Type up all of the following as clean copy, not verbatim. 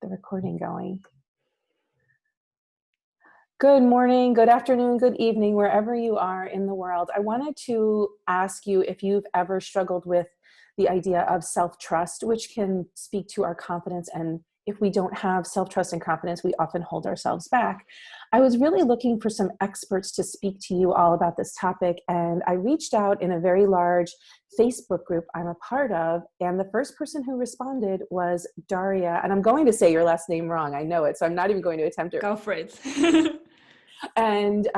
the recording going. Good morning, good afternoon, good evening, wherever you are in the world. I wanted to ask you if you've ever struggled with the idea of self-trust, which can speak to our confidence. And if we don't have self-trust and confidence, we often hold ourselves back. I was really looking for some experts to speak to you all about this topic. And I reached out in a very large Facebook group I'm a part of. And the first person who responded was Daria. And I'm going to say your last name wrong. I know it. So I'm not even going to attempt it. Go for it. And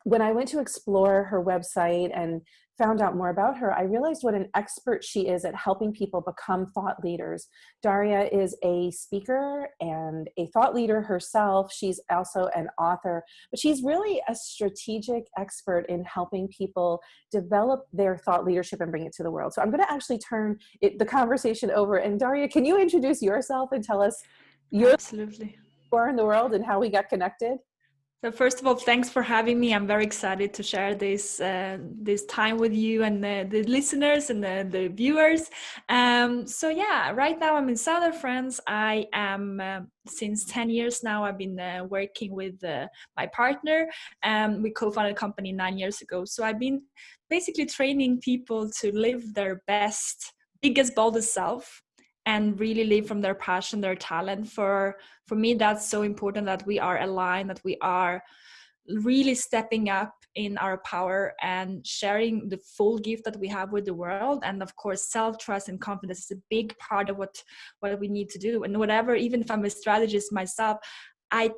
when I went to explore her website and found out more about her, I realized what an expert she is at helping people become thought leaders. Daria is a speaker and a thought leader herself. She's also an author, but she's really a strategic expert in helping people develop their thought leadership and bring it to the world. So I'm going to actually turn the conversation over. And Daria, can you introduce yourself and tell us Absolutely. who are in the world and how we got connected? So first of all, thanks for having me. I'm very excited to share this time with you and the listeners and the viewers. So yeah, right now I'm in southern France. I am since 10 years now. I've been working with my partner. We co-founded a company 9 years ago. So I've been basically training people to live their best, biggest, boldest self, and really live from their passion, their talent. For me, that's so important, that we are aligned, that we are really stepping up in our power and sharing the full gift that we have with the world. And of course, self-trust and confidence is a big part of what we need to do. And whatever, even if I'm a strategist myself, I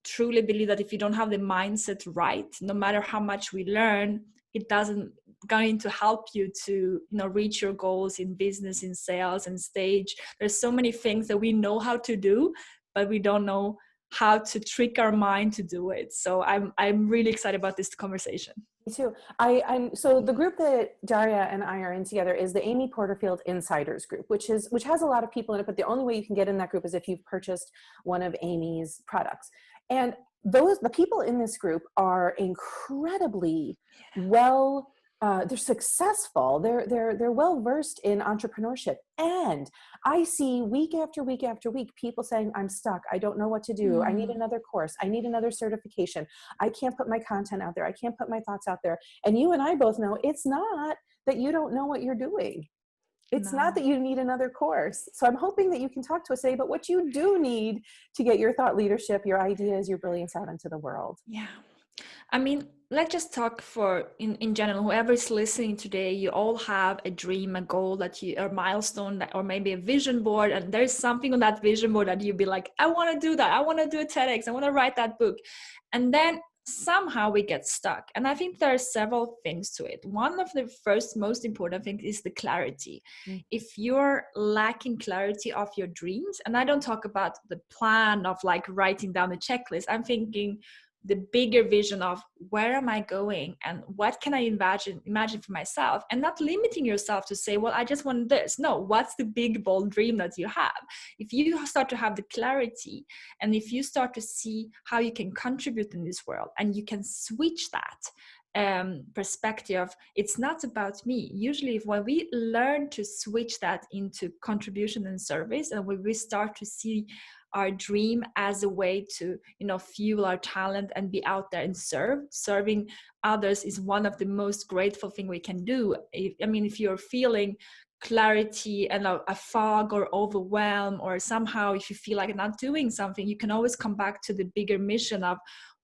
truly believe that if you don't have the mindset right, no matter how much we learn, it doesn't going to help you to reach your goals in business, in sales, and stage. There's so many things that we know how to do, but we don't know how to trick our mind to do it. So I'm really excited about this conversation. Me too. So the group that Daria and I are in together is the Amy Porterfield Insiders Group, which has a lot of people in it, but the only way you can get in that group is if you've purchased one of Amy's products. And the people in this group are incredibly well. They're successful. They're well versed in entrepreneurship, and I see week after week after week people saying, "I'm stuck. I don't know what to do. I need another course. I need another certification. I can't put my content out there. I can't put my thoughts out there." And you and I both know it's not that you don't know what you're doing. It's not that you need another course. So I'm hoping that you can talk to us today about what you do need to get your thought leadership, your ideas, your brilliance out into the world. Yeah. I mean, let's just talk in general, whoever is listening today, you all have a dream, a goal a milestone, or maybe a vision board. And there's something on that vision board that you'd be like, I want to do that. I want to do a TEDx. I want to write that book. And then somehow we get stuck. And I think there are several things to it. One of the first most important things is the clarity. If you're lacking clarity of your dreams, and I don't talk about the plan of like writing down a checklist, I'm thinking the bigger vision of where am I going and what can I imagine for myself, and not limiting yourself to say, well, I just want this. No, what's the big bold dream that you have? If you start to have the clarity, and if you start to see how you can contribute in this world, and you can switch that perspective, it's not about me. Usually when we learn to switch that into contribution and service, and when we start to see our dream as a way to fuel our talent and be out there and serving others is one of the most grateful thing we can do. If you're feeling clarity and a fog or overwhelm, or somehow if you feel like not doing something, you can always come back to the bigger mission of,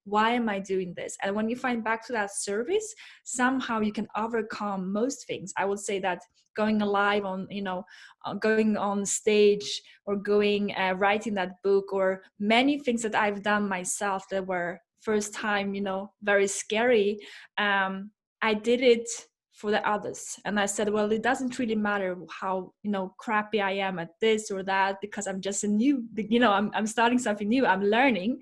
why am I doing this? And when you find back to that service, somehow you can overcome most things. I would say that going live on, going on stage, or going, writing that book, or many things that I've done myself that were first time, very scary. I did it for the others. And I said, well, it doesn't really matter how, crappy I am at this or that, because I'm just I'm starting something new. I'm learning.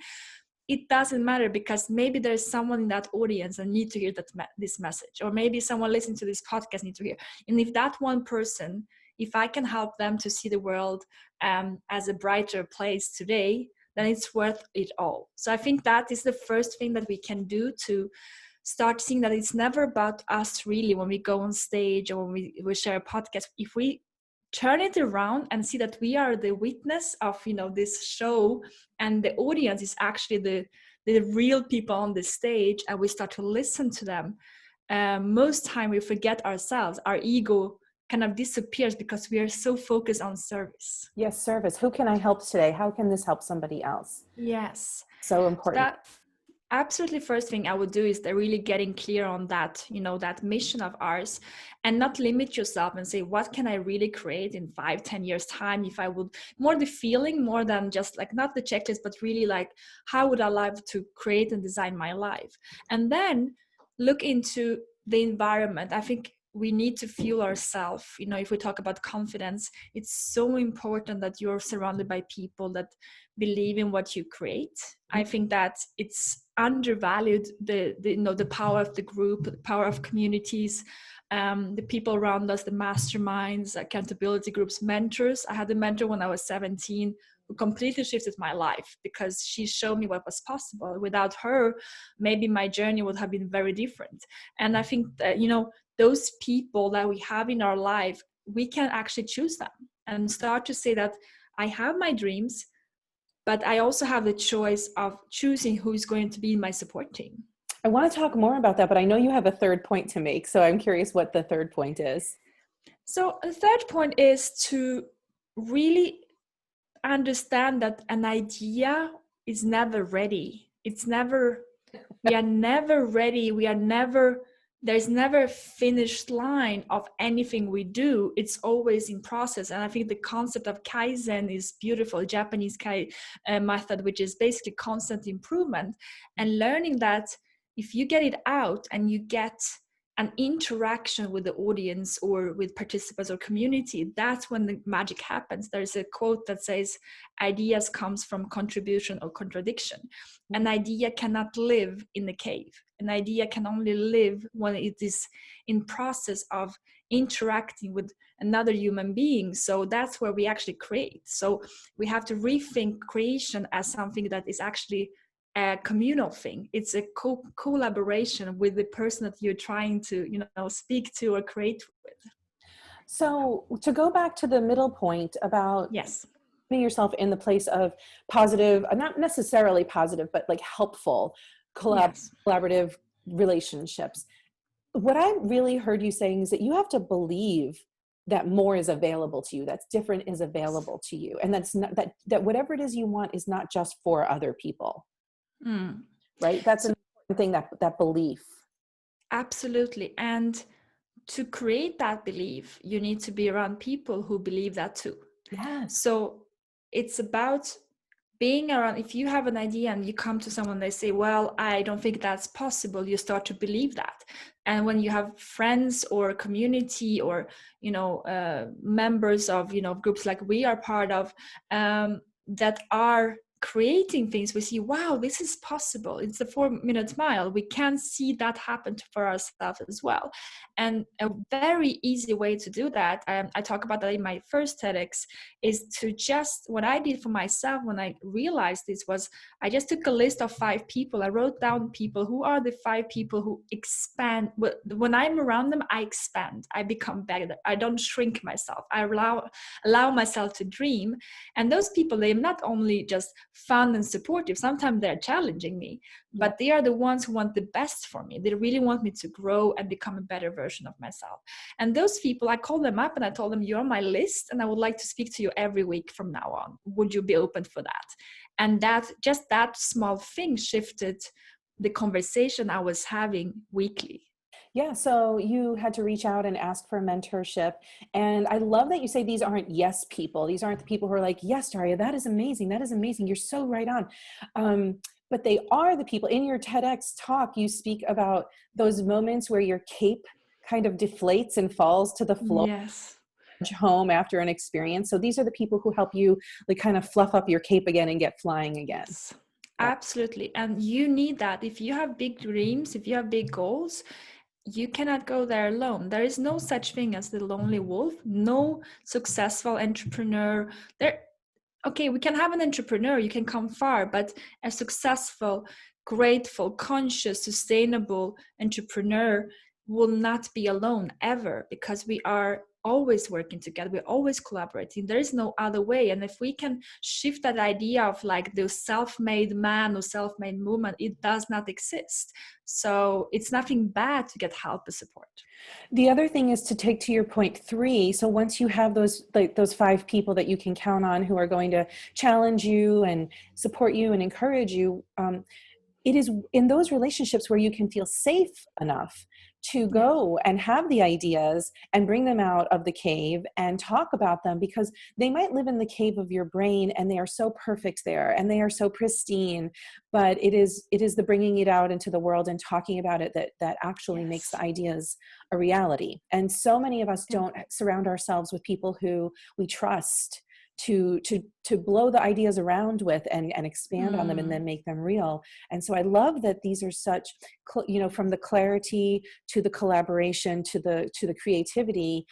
It doesn't matter, because maybe there's someone in that audience that need to hear this message, or maybe someone listening to this podcast need to hear. And if that one person, if I can help them to see the world as a brighter place today, then it's worth it all. So I think that is the first thing that we can do to start seeing that it's never about us really when we go on stage or when we share a podcast. If we turn it around and see that we are the witness of, this show, and the audience is actually the real people on the stage, and we start to listen to them, most time we forget ourselves. Our ego kind of disappears because we are so focused on service. Yes, service. Who can I help today? How can this help somebody else? Yes. So So important. that absolutely first thing I would do is really getting clear on that, that mission of ours, and not limit yourself and say, what can I really create in 5-10 years time? If I would, more the feeling, more than just like, not the checklist, but really like, how would I love to create and design my life? And then look into the environment. I think we need to fuel ourselves. If we talk about confidence, it's so important that you're surrounded by people that believe in what you create. I think that it's undervalued, the power of the group, the power of communities, the people around us, the masterminds, accountability groups, mentors. I had a mentor when I was 17 who completely shifted my life because she showed me what was possible. Without her, maybe my journey would have been very different. And I think that, those people that we have in our life, we can actually choose them and start to say that I have my dreams, but I also have the choice of choosing who's going to be my support team. I want to talk more about that, but I know you have a third point to make. So I'm curious what the third point is. So the third point is to really understand that an idea is never ready. We are never ready. There's never a finished line of anything we do. It's always in process. And I think the concept of Kaizen is beautiful, Japanese method, which is basically constant improvement, and learning that if you get it out and you get an interaction with the audience or with participants or community, that's when the magic happens. There's a quote that says, ideas comes from contribution or contradiction. An idea cannot live in a cave. An idea can only live when it is in process of interacting with another human being. So that's where we actually create. So we have to rethink creation as something that is actually a communal thing. It's a collaboration with the person that you're trying to, speak to or create with. So to go back to the middle point about Yes, putting yourself in the place of positive, not necessarily positive, but like helpful, yes, collaborative relationships. What I really heard you saying is that you have to believe that more is available to you, that's different is available to you. And that's not that whatever it is you want is not just for other people. Right? That's an important thing, that belief. absolutely. And to create that belief, you need to be around people who believe that too. Yes. So it's about being around. If you have an idea and you come to someone, they say, well, I don't think that's possible, you start to believe that. And when you have friends or community or members of groups like we are part of, that are creating things, we see, wow, this is possible. It's the 4-minute mile. We can see that happen for ourselves as well. And a very easy way to do that, I talk about that in my first TEDx, is to just, what I did for myself when I realized this was, I just took a list of 5 people. I wrote down people, who are the 5 people who expand. When I'm around them, I expand, I become better. I don't shrink myself. I allow myself to dream. And those people, they're not only just fun and supportive, sometimes they're challenging me, but they are the ones who want the best for me. They really want me to grow and become a better version of myself. And those people, I called them up and I told them, you're on my list and I would like to speak to you every week from now on. Would you be open for that? And that small thing shifted the conversation I was having weekly. Yeah, so you had to reach out and ask for mentorship. And I love that you say these aren't yes people. These aren't the people who are like, yes, Daria, that is amazing. That is amazing. You're so right on. But they are the people. In your TEDx talk, you speak about those moments where your cape kind of deflates and falls to the floor. Yes. Home after an experience. So these are the people who help you like kind of fluff up your cape again and get flying again. Yes, absolutely. And you need that. If you have big dreams, if you have big goals, you cannot go there alone. There is no such thing as the lonely wolf. No successful entrepreneur there. Okay, we can have an entrepreneur, you can come far, but a successful, grateful, conscious, sustainable entrepreneur will not be alone ever, because we are always working together, we're always collaborating. There is no other way. And if we can shift that idea of like the self-made man or self-made woman, it does not exist. So it's nothing bad to get help and support. The other thing is to take to your point 3. So once you have those, like those 5 people that you can count on who are going to challenge you and support you and encourage you, it is in those relationships where you can feel safe enough to go and have the ideas and bring them out of the cave and talk about them, because they might live in the cave of your brain and they are so perfect there and they are so pristine, but it is the bringing it out into the world and talking about it that actually makes the ideas a reality. And so many of us don't surround ourselves with people who we trust to blow the ideas around with and expand on them and then make them real. And so I love that these are such, from the clarity to the collaboration to the creativity,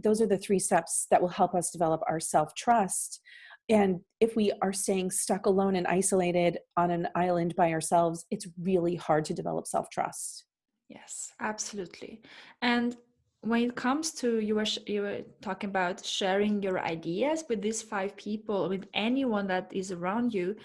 those are the 3 steps that will help us develop our self-trust. And if we are staying stuck alone and isolated on an island by ourselves, it's really hard to develop self-trust. Yes, absolutely. And when it comes to, you were talking about sharing your ideas with these 5 people, with anyone that is around you,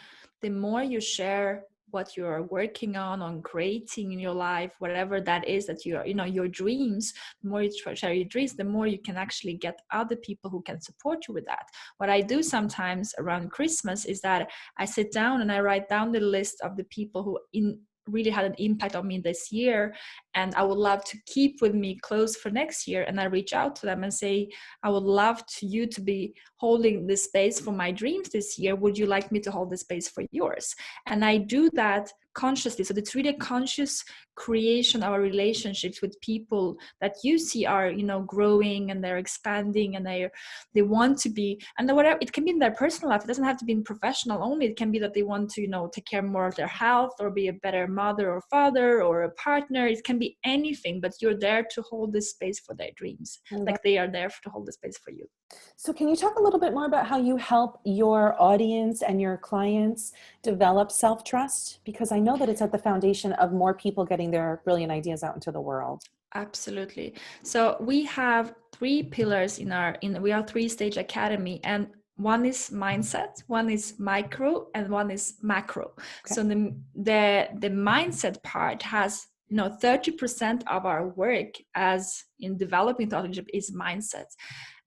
the more you share what you're working on creating in your life, whatever that is that you're, your dreams, the more you share your dreams, the more you can actually get other people who can support you with that. What I do sometimes around Christmas is that I sit down and I write down the list of the people who really had an impact on me this year, and I would love to keep with me close for next year. And I reach out to them and say, I would love you to be holding this space for my dreams this year. Would you like me to hold the space for yours? And I do that consciously. So it's really a conscious creation of our relationships with people that you see are, growing and they're expanding and they want to be, and whatever, it can be in their personal life. It doesn't have to be in professional only. It can be that they want to, take care more of their health or be a better mother or father or a partner. It can be anything, but you're there to hold this space for their dreams. Like they are there to hold the space for you. So can you talk a little bit more about how you help your audience and your clients develop self-trust? Because I know that it's at the foundation of more people getting their brilliant ideas out into the world. Absolutely. So we have 3 pillars we are 3-stage academy, and one is mindset, one is micro, and one is macro. Okay. So the mindset part has 30% of our work as in developing thought leadership is mindset.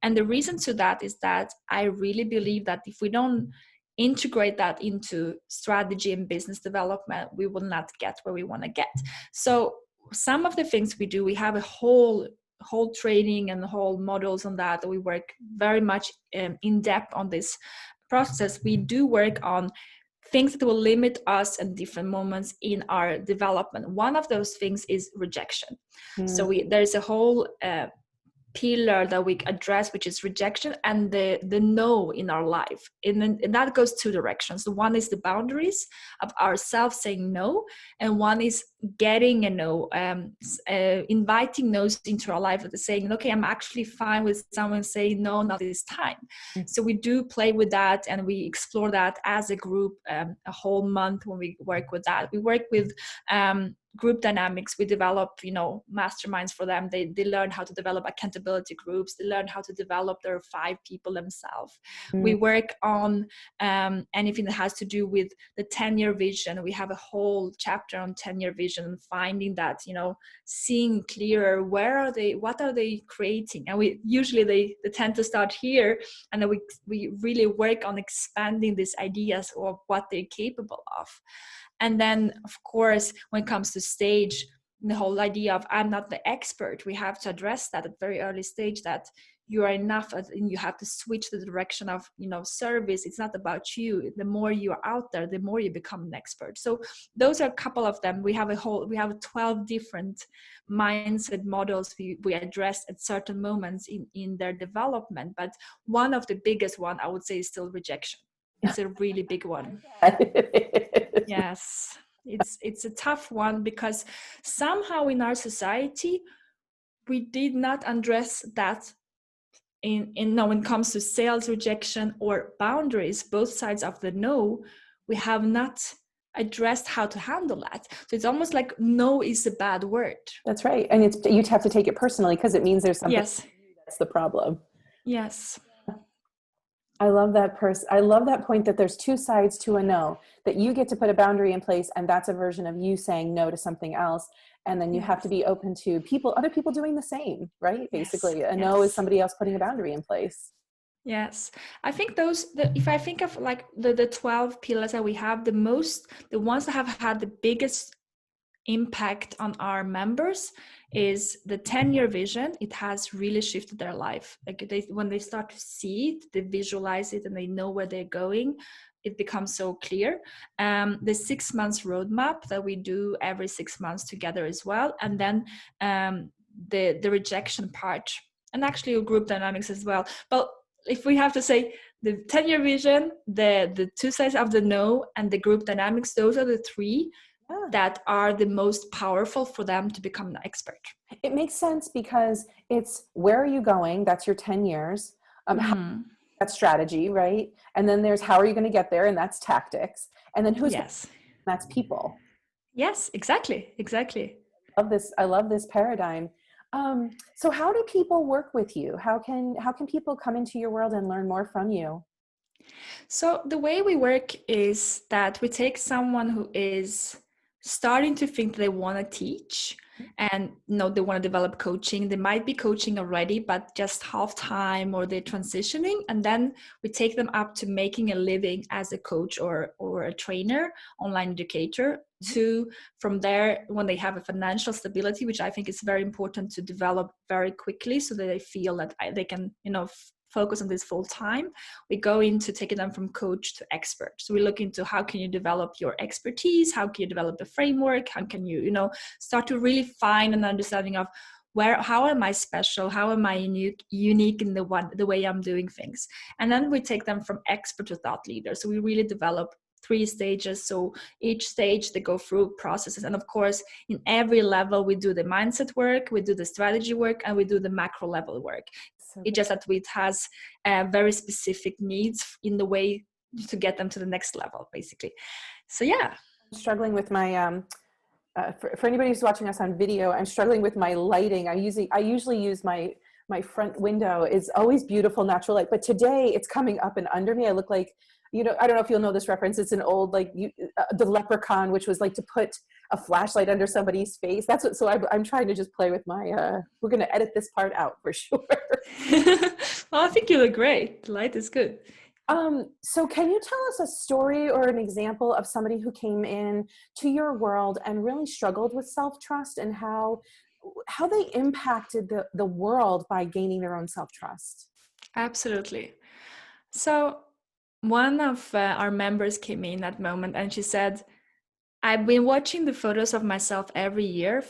And the reason to that is that I really believe that if we don't integrate that into strategy and business development, we will not get where we want to get. So some of the things we do, we have a whole training and whole models on that. We work very much in depth on this process. We do work on things that will limit us at different moments in our development. One of those things is rejection. So there's a whole pillar that we address, which is rejection and the no in our life. And that goes 2 directions. One is the boundaries of ourselves saying no, and one is getting a no, inviting no's into our life, saying, okay, I'm actually fine with someone saying no, not this time. So we do play with that and we explore that as a group, a whole month when we work with that. We work with group dynamics. We develop, masterminds for them. They learn how to develop accountability groups. They learn how to develop their 5 people themselves. We work on anything that has to do with the 10-year vision. We have a whole chapter on 10-year vision, finding that, seeing clearer, what are they creating? And we usually, they tend to start here, and then we really work on expanding these ideas of what they're capable of. And then, of course, when it comes to stage, the whole idea of I'm not the expert, we have to address that at very early stage, that you are enough and you have to switch the direction of, service. It's not about you. The more you're out there, the more you become an expert. So those are a couple of them. We have 12 different mindset models we address at certain moments in their development. But one of the biggest one, I would say, is still rejection. It's a really big one. Yes, it's a tough one, because somehow in our society we did not address that in when it comes to sales rejection or boundaries, both sides of the no. We have not addressed how to handle that. So it's almost like no is a bad word. That's right. And you'd have to take it personally because it means there's something That's the problem. Yes. I love that I love that point that there's two sides to a no, that you get to put a boundary in place, and that's a version of you saying no to something else. And then you have to Yes. be open to other people doing the same, right? Yes. Basically, a no is Yes. somebody else putting a boundary in place. Yes, I think if I think of like the 12 pillars that we have, the ones that have had the biggest impact on our members is the 10-year vision. It has really shifted their life. Like when they start to see it, they visualize it, and they know where they're going, it becomes so clear. The 6 months roadmap that we do every 6 months together as well, and then the rejection part, and actually group dynamics as well. But if we have to say the 10-year vision, the two sides of the no, and the group dynamics, those are the three that are the most powerful for them to become an expert. It makes sense because it's where are you going? That's your 10 years. That's strategy, right? And then there's how are you going to get there? And that's tactics. And then Yes. That's people. Yes, exactly. I love this paradigm. So how do people work with you? How can people come into your world and learn more from you? So the way we work is that we take someone who is starting to think they want to teach, and they want to develop coaching. They might be coaching already, but just half time, or they're transitioning. And then we take them up to making a living as a coach or a trainer, online educator, to from there, when they have a financial stability, which I think is very important to develop very quickly, so that they feel that they can, focus on this full time. We go into taking them from coach to expert. So we look into how can you develop your expertise, how can you develop a framework, how can you, start to really find an understanding of how am I special, how am I unique in the way I'm doing things. And then we take them from expert to thought leader. So we really develop 3 stages. So each stage they go through processes. And of course, in every level, we do the mindset work, we do the strategy work, and we do the macro level work. It's just that it has very specific needs in the way to get them to the next level, basically. So yeah. I'm struggling with my, for anybody who's watching us on video, I'm struggling with my lighting. I usually use my front window is always beautiful natural light, but today it's coming up and under me. I look like, I don't know if you'll know this reference. It's an old, the Leprechaun, which was like to put a flashlight under somebody's face. That's what, so I'm trying to just play with my, we're going to edit this part out for sure. Well, I think you look great. The light is good. So can you tell us a story or an example of somebody who came in to your world and really struggled with self-trust, and how they impacted the world by gaining their own self-trust? Absolutely. So one of our members came in that moment, and she said, I've been watching the photos of myself every year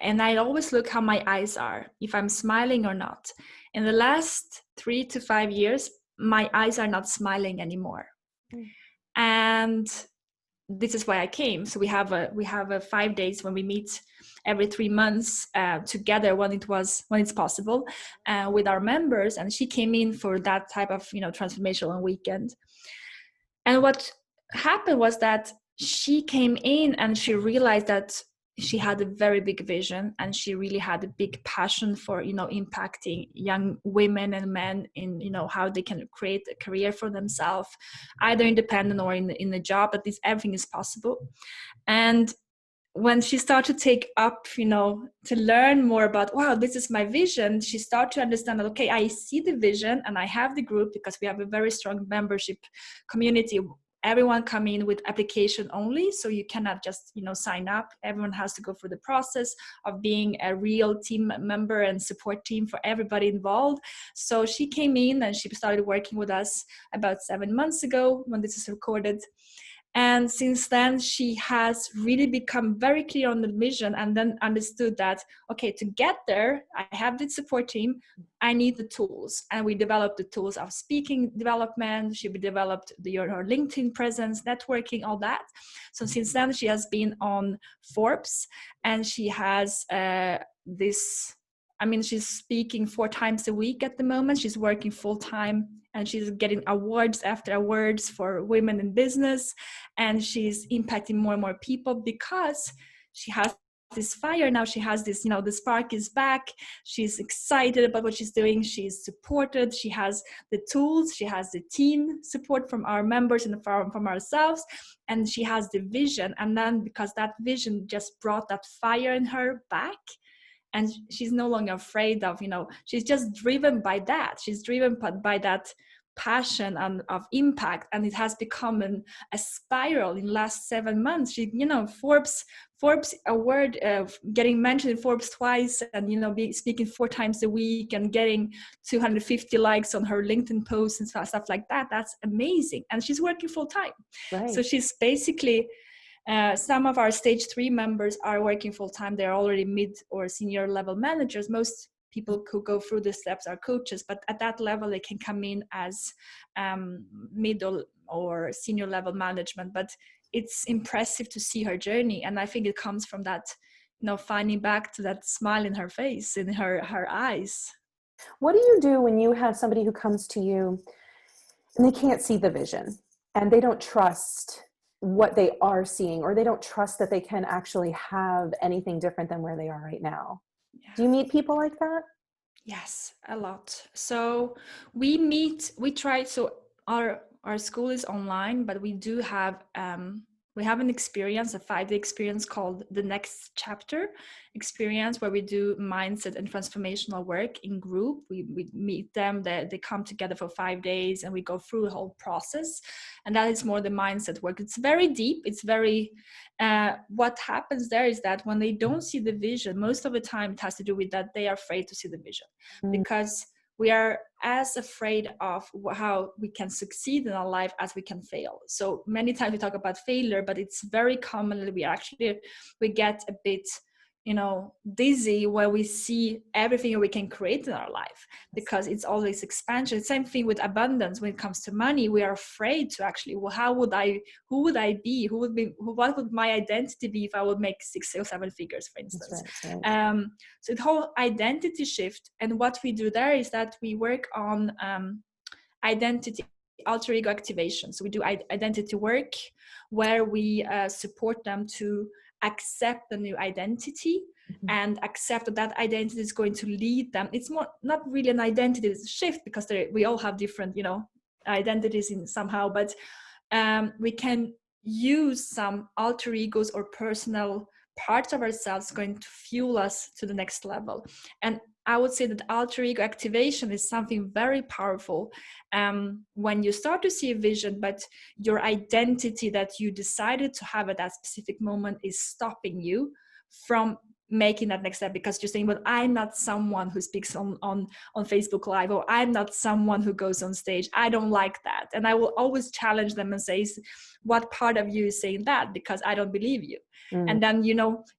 and I always look how my eyes are, if I'm smiling or not. In the last 3 to 5 years, my eyes are not smiling anymore. And this is why I came. So we have a 5 days when we meet every 3 months together when it's possible with our members. And she came in for that type of transformational weekend. And what happened was that she came in and she realized that she had a very big vision, and she really had a big passion for impacting young women and men in how they can create a career for themselves, either independent or in a job. At least everything is possible. And when she started to take up, to learn more about, wow, this is my vision, she started to understand that, okay, I see the vision and I have the group, because we have a very strong membership community. Everyone come in with application only, so you cannot just sign up. Everyone has to go through the process of being a real team member and support team for everybody involved. So she came in and she started working with us about 7 months ago when this is recorded. And since then, she has really become very clear on the vision, and then understood that, okay, to get there, I have the support team, I need the tools. And we developed the tools of speaking development. She developed her LinkedIn presence, networking, all that. So since then, she has been on Forbes, and she has she's speaking 4 times a week at the moment. She's working full time, and she's getting awards after awards for women in business. And she's impacting more and more people because she has this fire. Now she has this, the spark is back. She's excited about what she's doing. She's supported. She has the tools. She has the team support from our members and from ourselves. And she has the vision. And then because that vision just brought that fire in her back, and she's no longer afraid of, she's just driven by that. She's driven by that passion and of impact, and it has become a spiral in last 7 months. She, Forbes award, getting mentioned in Forbes twice, and speaking 4 times a week, and getting 250 likes on her LinkedIn posts and stuff like that. That's amazing. And she's working full time. Right. So she's basically, some of our stage 3 members are working full time. They're already mid or senior level managers. Most people who go through the steps are coaches, but at that level they can come in as middle or senior level management. But it's impressive to see her journey, and I think it comes from that, finding back to that smile in her face, in her eyes. What do you do when you have somebody who comes to you and they can't see the vision, and they don't trust what they are seeing, or they don't trust that they can actually have anything different than where they are right now? Yeah. Do you meet people like that? Yes, a lot. So our school is online, but we do have an experience, a 5-day experience called the Next Chapter experience, where we do mindset and transformational work in group. We meet them, they come together for 5 days, and we go through the whole process. And that is more the mindset work. It's very deep. It's very, what happens there is that when they don't see the vision, most of the time it has to do with that they are afraid to see the vision, because we are as afraid of how we can succeed in our life as we can fail. So many times we talk about failure, but it's very commonly we get a bit, dizzy where we see everything we can create in our life, because it's always expansion. Same thing with abundance. When it comes to money, we are afraid to actually, who would I be? What would my identity be if I would make 6 or 7 figures, for instance? That's right. So the whole identity shift, and what we do there is that we work on identity, alter ego activation. So we do identity work where we support them to accept the new identity, and accept that identity is going to lead them. It's more not really an identity, it's a shift, because we all have different identities in somehow, but we can use some alter egos or personal parts of ourselves going to fuel us to the next level. And I would say that alter ego activation is something very powerful when you start to see a vision, but your identity that you decided to have at that specific moment is stopping you from making that next step, because you're saying, well, I'm not someone who speaks on Facebook Live, or I'm not someone who goes on stage. I don't like that. And I will always challenge them and say, what part of you is saying that? Because I don't believe you. And then,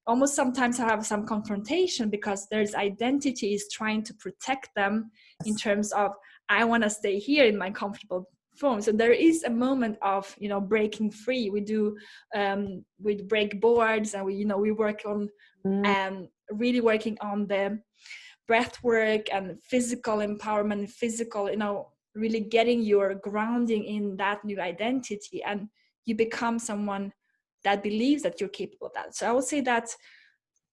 almost sometimes I have some confrontation, because there's identity is trying to protect them in terms of, I want to stay here in my comfortable form. So there is a moment of, breaking free. We do, we break boards, and we work on really working on the breath work and physical empowerment, physical, really getting your grounding in that new identity, and you become someone that believes that you're capable of that. So I would say that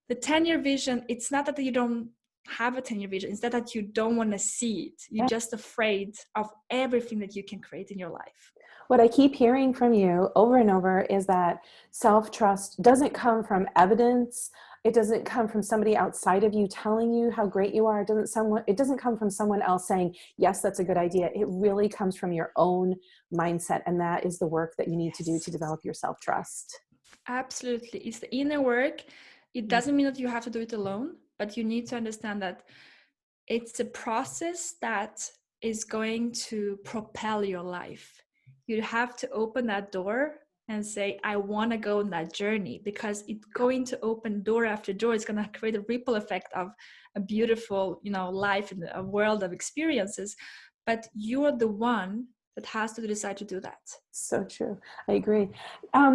the 10-year vision, it's not that you don't have a 10-year vision, it's that you don't want to see it. You're just afraid of everything that you can create in your life. What I keep hearing from you over and over is that self-trust doesn't come from evidence. It doesn't come from somebody outside of you telling you how great you are. It doesn't come from someone else saying, yes, that's a good idea. It really comes from your own mindset. And that is the work that you need to do to develop your self-trust. Absolutely. It's the inner work. It doesn't mean that you have to do it alone, but you need to understand that it's a process that is going to propel your life. You have to open that door and say, I want to go on that journey, because it's going to open door after door. It's going to create a ripple effect of a beautiful, life in a world of experiences. But you're the one that has to decide to do that. So true. I agree.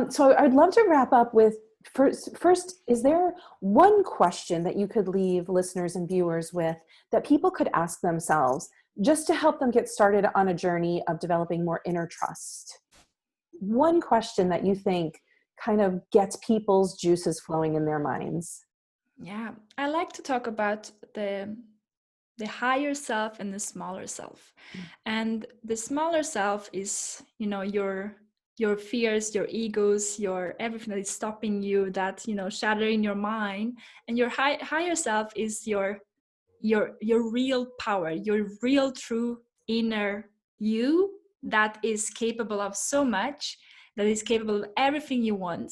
So I'd love to wrap up with first, is there one question that you could leave listeners and viewers with that people could ask themselves just to help them get started on a journey of developing more inner trust? One question that you think kind of gets people's juices flowing in their minds. Yeah, I like to talk about the higher self and the smaller self. And the smaller self is, you know, your fears, your egos, your everything that is stopping you, that, you know, shattering your mind. And your higher self is your real power, your real true inner you that is capable of so much, that is capable of everything you want.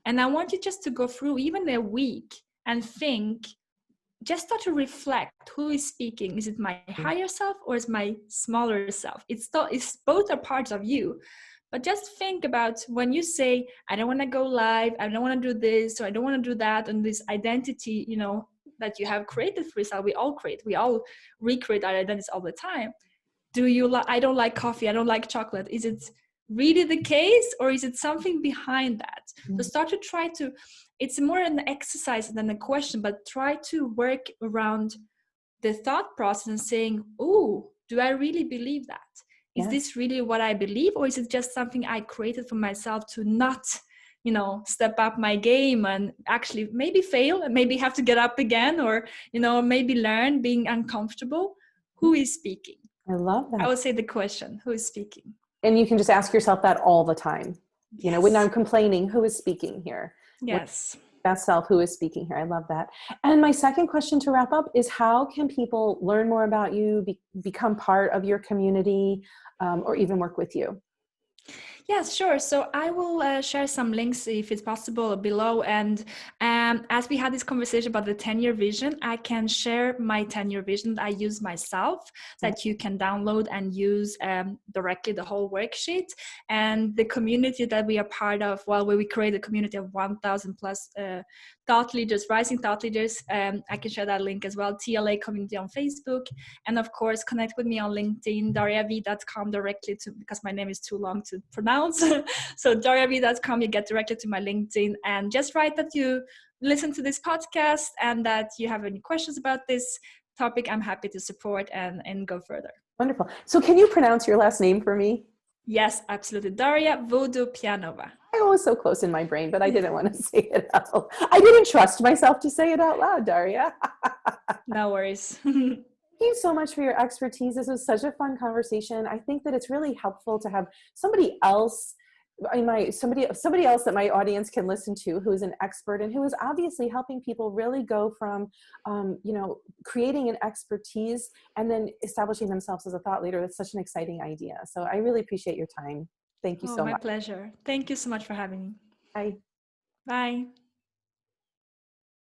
And I want you just to go through even a week and think, just start to reflect, who is speaking. Is it my higher self or is my smaller self? It's both are parts of you. But just think about when you say, I don't want to go live, I don't want to do this, or I don't want to do that, and this identity, you know, that you have created for yourself. We all recreate our identities all the time. Do you like, I don't like coffee, I don't like chocolate? Is it really the case, or is it something behind that? So start to try to, it's more an exercise than a question, but try to work around the thought process and saying, oh, do I really believe that? Is this really what I believe, or is it just something I created for myself to not, you know, step up my game and actually maybe fail and maybe have to get up again, or, you know, maybe learn being uncomfortable? Who is speaking? I love that. I would say the question, who is speaking? And you can just ask yourself that all the time. Yes. You know, when I'm complaining, who is speaking here? Yes. Best self, who is speaking here? I love that. And my second question to wrap up is, how can people learn more about you, become part of your community, or even work with you? Yes, sure. So I will share some links if it's possible below. And as we had this conversation about the 10-year vision, I can share my 10-year vision that I use myself, that you can download and use directly the whole worksheet. And the community that we are part of, well, where we create a community of 1,000 plus thought leaders, rising thought leaders. I can share that link as well. TLA community on Facebook. And of course, connect with me on LinkedIn, dariav.com directly to, because my name is too long to pronounce. So dariav.com, you get directly to my LinkedIn, and just write that you listen to this podcast and that you have any questions about this topic. I'm happy to support and go further. Wonderful. So can you pronounce your last name for me? Yes, absolutely. Daria Vodopianova. I was so close in my brain, but I didn't want to say it out. I didn't trust myself to say it out loud, Daria. No worries. Thank you so much for your expertise. This was such a fun conversation. I think that it's really helpful to have somebody else somebody else that my audience can listen to, who is an expert and who is obviously helping people really go from you know, creating an expertise and then establishing themselves as a thought leader. That's such an exciting idea. So I really appreciate your time. Thank you so My much. pleasure. Thank you so much for having me. Bye. Bye.